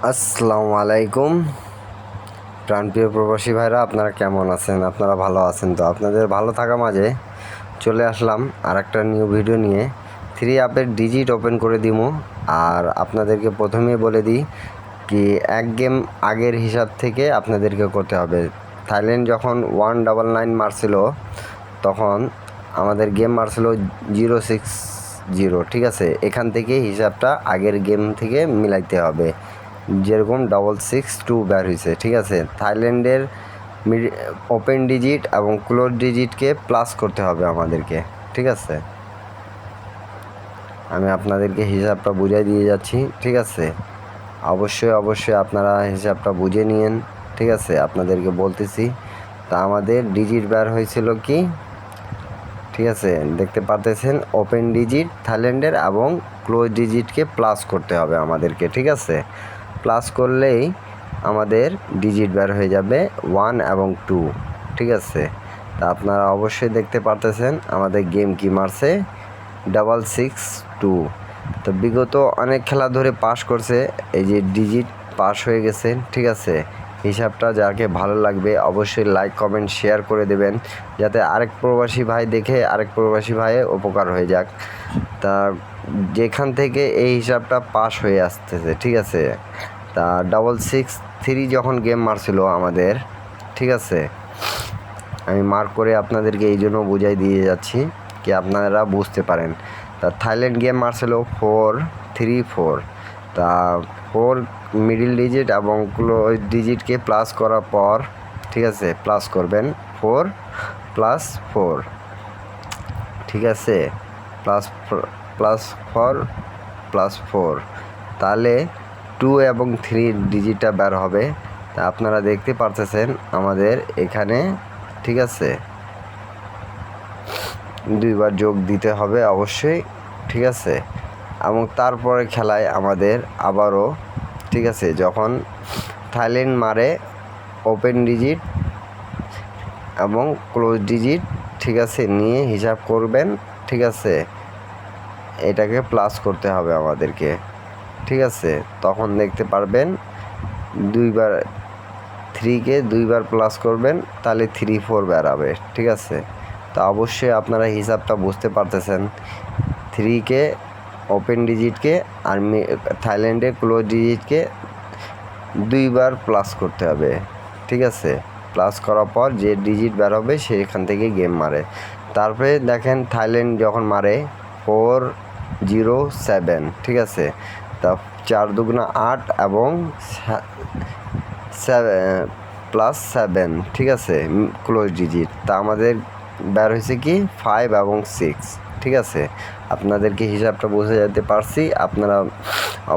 আসসালামু আলাইকুম প্রাণপ্রিয় প্রবাসী ভাইরা, আপনারা কেমন আছেন? আপনারা ভালো আছেন তো? আপনাদের ভালো থাকা মাঝে চলে আসলাম আর একটা নিউ ভিডিও নিয়ে। 3 অ্যাপের ডিজিট ওপেন করে দিব। আর আপনাদেরকে প্রথমেই বলে দিই কি, এক গেম আগের হিসাব থেকে আপনাদেরকে করতে হবে। থাইল্যান্ড যখন 199 মারছিল তখন আমাদের গেম মারছিল 060, ঠিক আছে? এখান থেকে হিসাবটা আগের গেম থেকে মিলাইতে হবে। যেরকম 662 বের হয়েছে, ঠিক আছে? থাইল্যান্ডের ওপেন ডিজিট এবং ক্লোজ ডিজিটকে প্লাস করতে হবে আমাদেরকে, ঠিক আছে? আমি আপনাদেরকে হিসাবটা বুঝাই দিয়ে যাচ্ছি, ঠিক আছে? অবশ্যই আপনারা হিসাবটা বুঝে নিন, ঠিক আছে? আপনাদেরকে বলতেছি। তা আমাদের ডিজিট বের হয়েছিল কি, ঠিক আছে? দেখতে পারতেছেন ওপেন ডিজিট থাইল্যান্ডের এবং ক্লোজ ডিজিটকে প্লাস করতে হবে আমাদেরকে, ঠিক আছে? প্লাস করলেই আমাদের ডিজিট বের হয়ে যাবে 1 এবং 2, ঠিক আছে? তা আপনারা অবশ্যই দেখতে পারতেছেন আমাদের গেম কি মারছে 662। তো বিগত অনেক খেলা ধরে পাস করছে, এই যে ডিজিট পাস হয়ে গেছে, ঠিক আছে? হিসাবটা যাকে ভালো লাগবে অবশ্যই লাইক কমেন্ট শেয়ার করে দেবেন, যাতে আরেক প্রবাসী ভাই দেখে আরেক প্রবাসী ভাইয়ের উপকার হয়ে যাক। তা যেখান থেকে এই হিসাবটা পাস হয়ে আসতেছে, ঠিক আছে? তা 663 যখন গেম মারছিল আমাদের, ঠিক আছে? আমি মার্ক করে আপনাদেরকে এই জন্য বুঝাই দিয়ে যাচ্ছি কি আপনারা বুঝতে পারেন। তা থাইল্যান্ড গেম মারছিল 434। তা 4 মিডিল ডিজিট এবং ক্লোজ ডিজিটকে প্লাস করার পর, ঠিক আছে, প্লাস করবেন 4 + 4, ঠিক আছে? প্লাস প্লাস 4 + 4, তাহলে 2 এবং 3 ডিজিটটা বের হবে। তা আপনারা দেখতে পারতেছেন আমাদের এখানে, ঠিক আছে, 2বার যোগ দিতে হবে অবশ্যই, ঠিক আছে? এবং তারপরে খেলায় আমাদের আবারও, ঠিক আছে, যখন থাইল্যান্ড মারে ওপেন ডিজিট এবং ক্লোজ ডিজিট, ঠিক আছে, নিয়ে হিসাব করবেন, ঠিক আছে? এটাকে প্লাস করতে হবে আমাদেরকে, ঠিক আছে? তখন দেখতে পারবেন 2বার 3কে 2বার প্লাস করবেন, তাহলে 34 বেরাবে, ঠিক আছে? তা অবশ্যই আপনারা হিসাবটা বুঝতে পারতেছেন। 3কে ওপেন ডিজিটকে আর থাইল্যান্ডের ক্লোজ ডিজিটকে 2বার প্লাস করতে হবে, ঠিক আছে? প্লাস করার পর যে ডিজিট বের হবে সেখান থেকে গেম মারে। তারপরে দেখেন থাইল্যান্ড যখন মারে 407, ঠিক আছে? তা 4 দুগুণা 8 এবং +7, ঠিক আছে, ক্লোজ ডিজিট। তা আমাদের বের হয়েছে কি 5 এবং 6, ঠিক আছে? আপনাদেরকে হিসাবটা বুঝে যেতে পারছি। আপনারা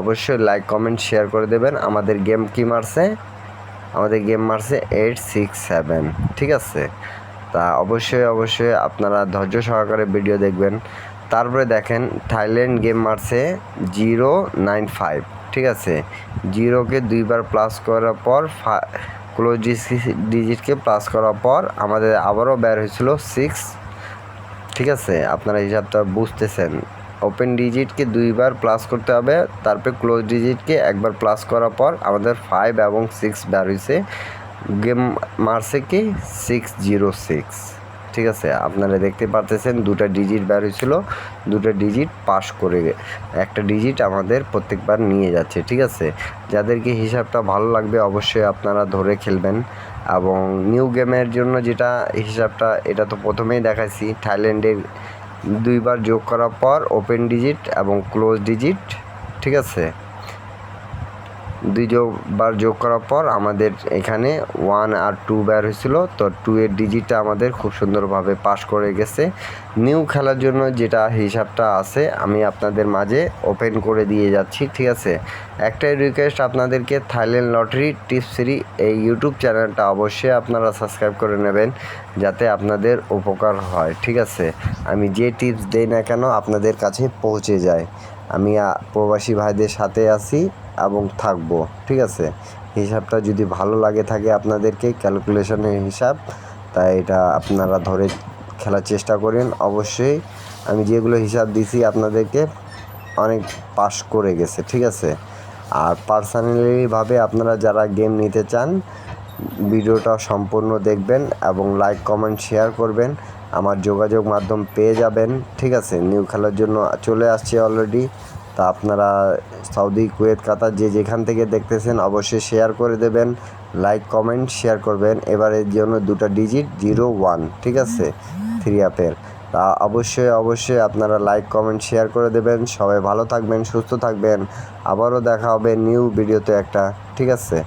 অবশ্যই লাইক কমেন্ট শেয়ার করে দেবেন। আমাদের গেম কি মারছে? আমাদের গেম মারছে 867, ঠিক আছে? তা অবশ্যই আপনারা ধৈর্য সহকারে ভিডিও দেখবেন। তারপরে দেখেন থাইল্যান্ড গেম মারছে 095, ঠিক আছে? 0কে 2বার প্লাস করার পর ক্লোজ ডিজিটকে প্লাস করার পর আমাদের আবারও বের হয়েছিল 6, ঠিক আছে? আপনারা হিসাবটা বুঝতেছেন। ওপেন ডিজিটকে 2বার প্লাস করতে হবে, তারপরে ক্লোজ ডিজিটকে একবার প্লাস করার পর আমাদের 5 এবং 6 বের হয়েছে। গেম মারছে কি 606, ঠিক আছে? আপনারা দেখতে পারতেছেন 2টা ডিজিট বের হয়েছিল, 2টা ডিজিট পাস করে একটা ডিজিট আমাদের প্রত্যেকবার নিয়ে যাচ্ছে, ঠিক আছে? যাদেরকে হিসাবটা ভালো লাগবে অবশ্যই আপনারা ধরে খেলবেন। এবং নিউ গেমের জন্য যেটা হিসাবটা, এটা তো প্রথমেই দেখাইছি। থাইল্যান্ডের 2বার যোগ করার পর ওপেন ডিজিট এবং ক্লোজ ডিজিট, ঠিক আছে, 2বার যোগ করার পর আমাদের এখানে 1 আর 2 বের হয়েছিল। তো 2 এর ডিজিটটা আমাদের খুব সুন্দরভাবে পাস করে গেছে। নিউ খেলার জন্য যেটা হিসাবটা আছে আমি আপনাদের মাঝে ওপেন করে দিয়ে যাচ্ছি, ঠিক আছে? একটাই রিকোয়েস্ট আপনাদেরকে, থাইল্যান্ড লটারি টিপস 3 এই ইউটিউব চ্যানেলটা অবশ্যই আপনারা সাবস্ক্রাইব করে নেবেন, যাতে আপনাদের উপকার হয়, ঠিক আছে? আমি যে টিপস দেই না কেন আপনাদের কাছে পৌঁছে যায়। আমি প্রবাসী ভাইদের সাথে আছি এবং থাকবো, ঠিক আছে? হিসাবটা যদি ভালো লাগে থাকে আপনাদেরকে, ক্যালকুলেশনের হিসাব, তাই এটা আপনারা ধরে খেলার চেষ্টা করেন। অবশ্যই আমি যেগুলো হিসাব দিছি আপনাদেরকে অনেক পাস করে গেছে, ঠিক আছে? আর পার্সোনালিভাবে আপনারা যারা গেম নিতে চান ভিডিওটা সম্পূর্ণ দেখবেন এবং লাইক কমেন্ট শেয়ার করবেন, আমার যোগাযোগ মাধ্যম পেয়ে যাবেন। ঠিক আছে, নিউ খেলার জন্য চলে আসছে অলরেডি। তা আপনারা সৌদি, কুয়েত, কাতার যে যেখান থেকে দেখতেছেন অবশ্যই শেয়ার করে দেবেন, লাইক কমেন্ট শেয়ার করবেন। এবারের জন্য 2টা ডিজিট 01, ঠিক আছে, 3 অ্যাপের। তা অবশ্যই আপনারা লাইক কমেন্ট শেয়ার করে দেবেন। সবাই ভালো থাকবেন, সুস্থ থাকবেন। আবারও দেখা হবে নিউ ভিডিওতে একটা, ঠিক আছে।